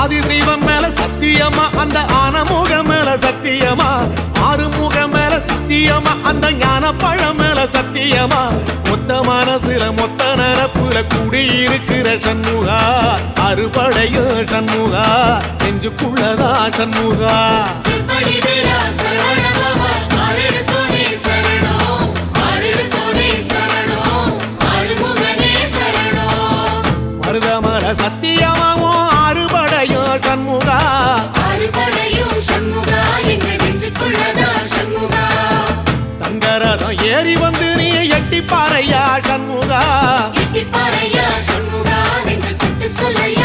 ஆதிசைவம் மேல சத்தியமா அந்த ஆனமுகம் மேல சத்தியமா ஆறுமுகம் மேல சத்தியமா அந்த ஞான பழம் மேல சத்தியமா மொத்த மனசுல மொத்த நரப்புல குடியிருக்கிற சண்முகா அறுபடையும் சண்முகா நெஞ்சுக்குள்ளதா சண்முகா மருதமல சத்தியமாவும் அறுபடையும் சண்முகா தங்கரதம் ஏறி வந்து நீ எட்டி பாறையா சண்முகா சொல்லையா